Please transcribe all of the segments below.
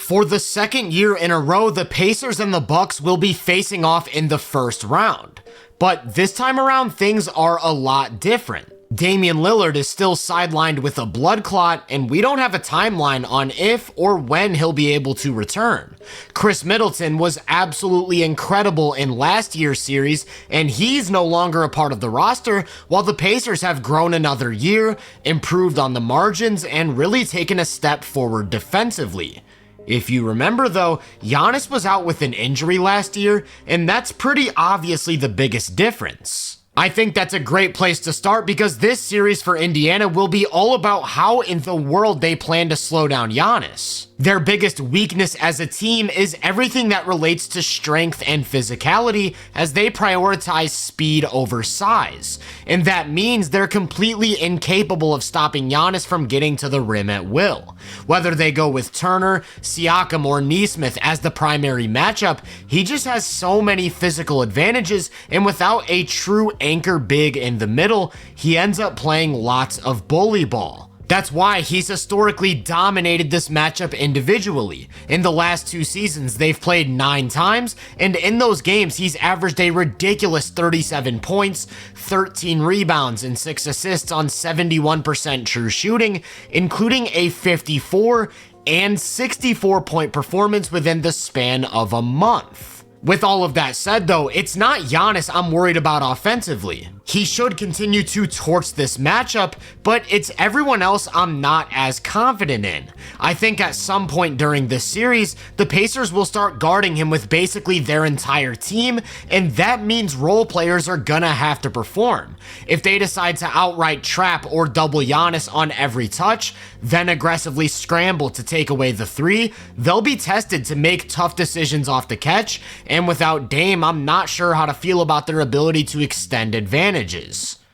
For the second year in a row, the Pacers and the Bucks will be facing off in the first round. But this time around, things are a lot different. Damian Lillard is still sidelined with a blood clot, and we don't have a timeline on if or when he'll be able to return. Chris Middleton was absolutely incredible in last year's series, and he's no longer a part of the roster, while the Pacers have grown another year, improved on the margins, and really taken a step forward defensively. If you remember though, Giannis was out with an injury last year, and that's pretty obviously the biggest difference. I think that's a great place to start because this series for Indiana will be all about how in the world they plan to slow down Giannis. Their biggest weakness as a team is everything that relates to strength and physicality, as they prioritize speed over size. And that means they're completely incapable of stopping Giannis from getting to the rim at will. Whether they go with Turner, Siakam, or Nesmith as the primary matchup, he just has so many physical advantages, and without a true anchor big in the middle, he ends up playing lots of bully ball. That's why he's historically dominated this matchup individually. In the last 2 seasons, they've played 9 times, and in those games, he's averaged a ridiculous 37 points, 13 rebounds, and 6 assists on 71% true shooting, including a 54 and 64 point performance within the span of a month. With all of that said though, it's not Giannis I'm worried about offensively. He should continue to torch this matchup, but it's everyone else I'm not as confident in. I think at some point during this series, the Pacers will start guarding him with basically their entire team, and that means role players are gonna have to perform. If they decide to outright trap or double Giannis on every touch, then aggressively scramble to take away the 3, they'll be tested to make tough decisions off the catch, and without Dame, I'm not sure how to feel about their ability to extend advantages.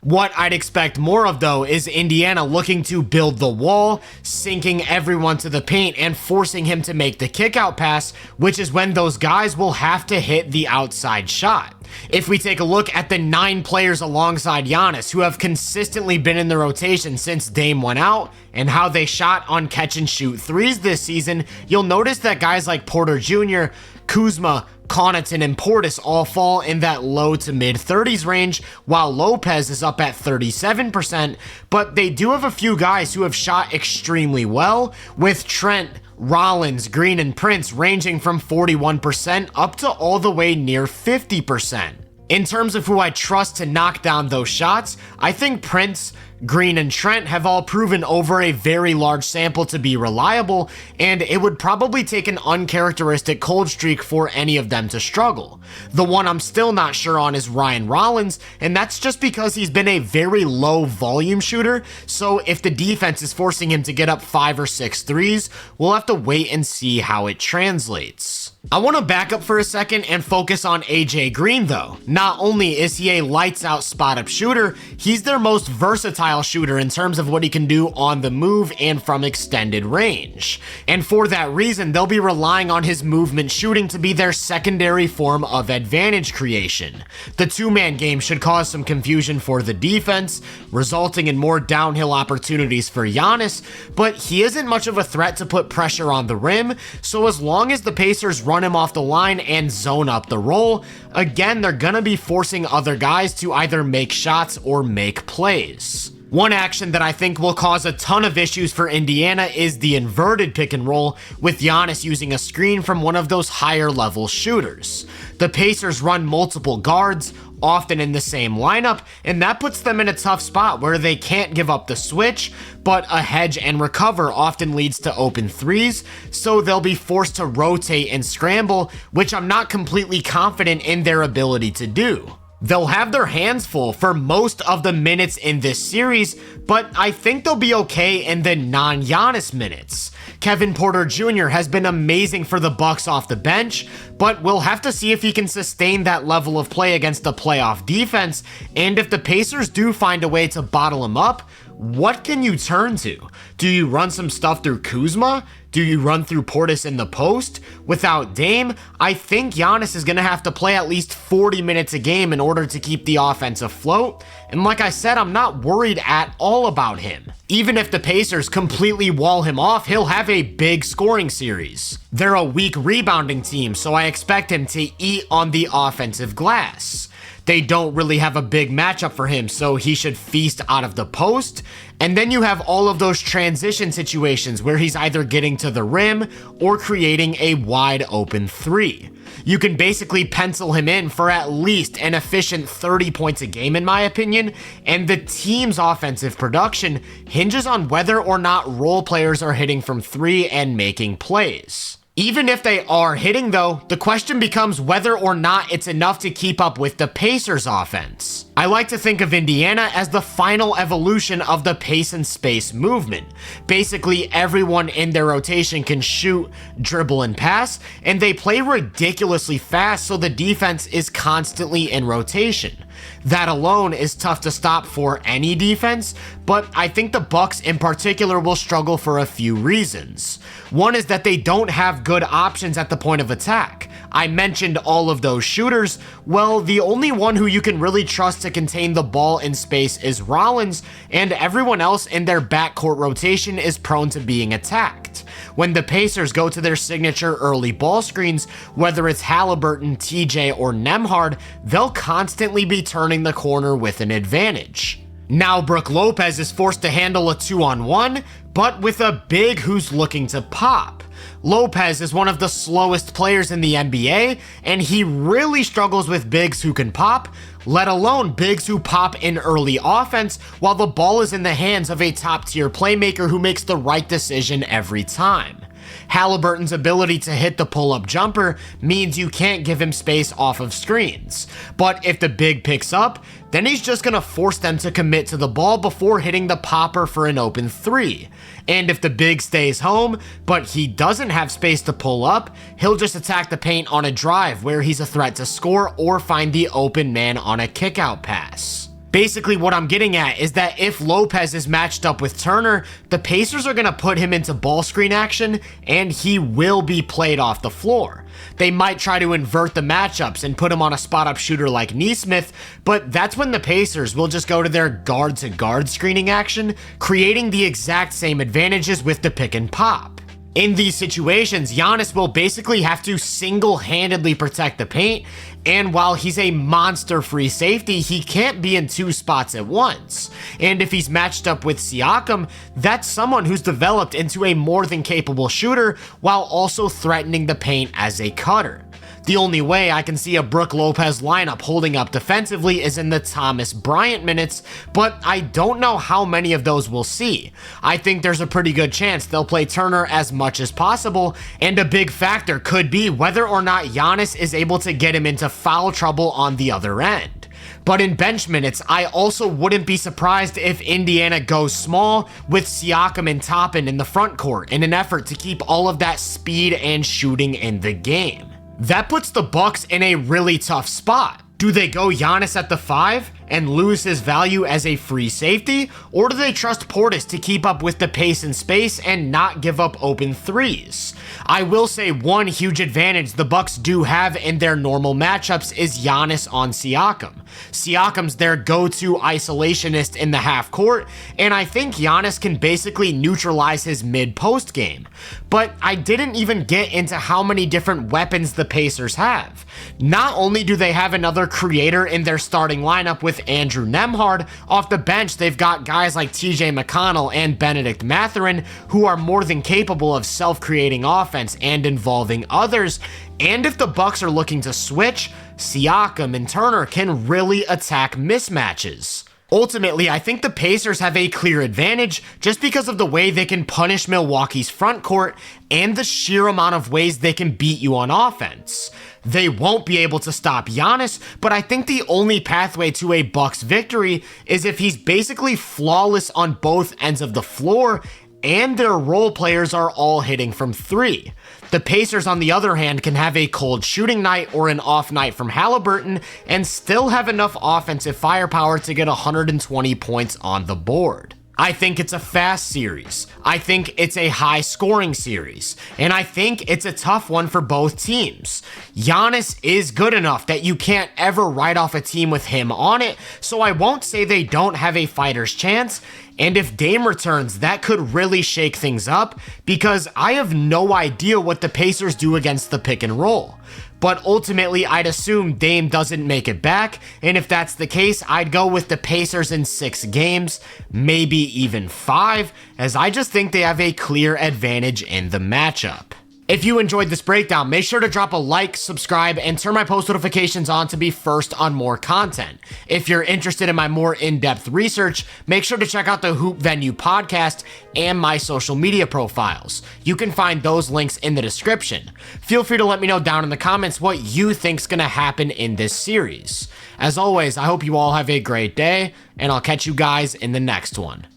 What I'd expect more of though is Indiana looking to build the wall, sinking everyone to the paint and forcing him to make the kickout pass, which is when those guys will have to hit the outside shot. If we take a look at the 9 players alongside Giannis who have consistently been in the rotation since Dame went out and how they shot on catch and shoot 3s this season, you'll notice that guys like Porter Jr., Kuzma, Connaughton, and Portis all fall in that low to mid 30s range, while Lopez is up at 37%, but they do have a few guys who have shot extremely well, with Trent, Rollins, Green, and Prince ranging from 41% up to all the way near 50%. In terms of who I trust to knock down those shots, I think Prince, Green, and Trent have all proven over a very large sample to be reliable, and it would probably take an uncharacteristic cold streak for any of them to struggle. The one I'm still not sure on is Ryan Rollins, and that's just because he's been a very low volume shooter, so if the defense is forcing him to get up 5 or 6 threes, we'll have to wait and see how it translates. I want to back up for a second and focus on AJ Green though. Not only is he a lights out spot up shooter, he's their most versatile shooter in terms of what he can do on the move and from extended range. And for that reason, they'll be relying on his movement shooting to be their secondary form of advantage creation. The 2-man game should cause some confusion for the defense, resulting in more downhill opportunities for Giannis, but he isn't much of a threat to put pressure on the rim, so as long as the Pacers run him off the line and zone up the roll, again, they're gonna be forcing other guys to either make shots or make plays. One action that I think will cause a ton of issues for Indiana is the inverted pick and roll, with Giannis using a screen from one of those higher level shooters. The Pacers run multiple guards, often in the same lineup, and that puts them in a tough spot where they can't give up the switch, but a hedge and recover often leads to open 3s, so they'll be forced to rotate and scramble, which I'm not completely confident in their ability to do. They'll have their hands full for most of the minutes in this series, but I think they'll be okay in the non-Giannis minutes. Kevin Porter Jr. has been amazing for the Bucks off the bench, but we'll have to see if he can sustain that level of play against the playoff defense, and if the Pacers do find a way to bottle him up, what can you turn to? Do you run some stuff through Kuzma? Do you run through Portis in the post? Without Dame, I think Giannis is going to have to play at least 40 minutes a game in order to keep the offense afloat. And like I said, I'm not worried at all about him. Even if the Pacers completely wall him off, he'll have a big scoring series. They're a weak rebounding team, so I expect him to eat on the offensive glass. They don't really have a big matchup for him, so he should feast out of the post. And then you have all of those transition situations where he's either getting to the rim or creating a wide open three. You can basically pencil him in for at least an efficient 30 points a game in my opinion, and the team's offensive production hinges on whether or not role players are hitting from three and making plays. Even if they are hitting though, the question becomes whether or not it's enough to keep up with the Pacers offense. I like to think of Indiana as the final evolution of the pace and space movement. Basically, everyone in their rotation can shoot, dribble, and pass, and they play ridiculously fast, so the defense is constantly in rotation. That alone is tough to stop for any defense, but I think the Bucks in particular will struggle for a few reasons. One is that they don't have good options at the point of attack. I mentioned all of those shooters. Well, the only one who you can really trust to contain the ball in space is Rollins, and everyone else in their backcourt rotation is prone to being attacked. When the Pacers go to their signature early ball screens, whether it's Halliburton, TJ, or Nembhard, they'll constantly be turning the corner with an advantage. Now Brook Lopez is forced to handle a 2-on-1, but with a big who's looking to pop. Lopez is one of the slowest players in the NBA, and he really struggles with bigs who can pop, let alone bigs who pop in early offense while the ball is in the hands of a top-tier playmaker who makes the right decision every time. Halliburton's ability to hit the pull-up jumper means you can't give him space off of screens. But if the big picks up, then he's just going to force them to commit to the ball before hitting the popper for an open three. And if the big stays home, but he doesn't have space to pull up, he'll just attack the paint on a drive where he's a threat to score or find the open man on a kickout pass. Basically, what I'm getting at is that if Lopez is matched up with Turner, the Pacers are going to put him into ball screen action, and he will be played off the floor. They might try to invert the matchups and put him on a spot-up shooter like Nesmith, but that's when the Pacers will just go to their guard-to-guard screening action, creating the exact same advantages with the pick and pop. In these situations, Giannis will basically have to single-handedly protect the paint, and while he's a monster free safety, he can't be in two spots at once. And if he's matched up with Siakam, that's someone who's developed into a more than capable shooter while also threatening the paint as a cutter. The only way I can see a Brook Lopez lineup holding up defensively is in the Thomas Bryant minutes, but I don't know how many of those we'll see. I think there's a pretty good chance they'll play Turner as much as possible, and a big factor could be whether or not Giannis is able to get him into foul trouble on the other end. But in bench minutes, I also wouldn't be surprised if Indiana goes small with Siakam and Toppin in the front court in an effort to keep all of that speed and shooting in the game. That puts the Bucks in a really tough spot. Do they go Giannis at the 5 and lose his value as a free safety, or do they trust Portis to keep up with the pace and space and not give up open threes? I will say one huge advantage the Bucks do have in their normal matchups is Giannis on Siakam. Siakam's their go-to isolationist in the half court, and I think Giannis can basically neutralize his mid-post game. But I didn't even get into how many different weapons the Pacers have. Not only do they have another creator in their starting lineup with Andrew Nembhard, off the bench they've got guys like TJ McConnell and Benedict Mathurin who are more than capable of self-creating offense and involving others, and if the Bucks are looking to switch, Siakam and Turner can really attack mismatches. Ultimately, I think the Pacers have a clear advantage just because of the way they can punish Milwaukee's front court and the sheer amount of ways they can beat you on offense. They won't be able to stop Giannis, but I think the only pathway to a Bucks victory is if he's basically flawless on both ends of the floor and their role players are all hitting from three. The Pacers, on the other hand, can have a cold shooting night or an off night from Halliburton and still have enough offensive firepower to get 120 points on the board. I think it's a fast series. I think it's a high scoring series. And I think it's a tough one for both teams. Giannis is good enough that you can't ever write off a team with him on it, so I won't say they don't have a fighter's chance. And if Dame returns, that could really shake things up because I have no idea what the Pacers do against the pick and roll. But ultimately, I'd assume Dame doesn't make it back, and if that's the case, I'd go with the Pacers in 6 games, maybe even 5, as I just think they have a clear advantage in the matchup. If you enjoyed this breakdown, make sure to drop a like, subscribe, and turn my post notifications on to be first on more content. If you're interested in my more in-depth research, make sure to check out the Hoop Venue podcast and my social media profiles. You can find those links in the description. Feel free to let me know down in the comments what you think's gonna happen in this series. As always, I hope you all have a great day, and I'll catch you guys in the next one.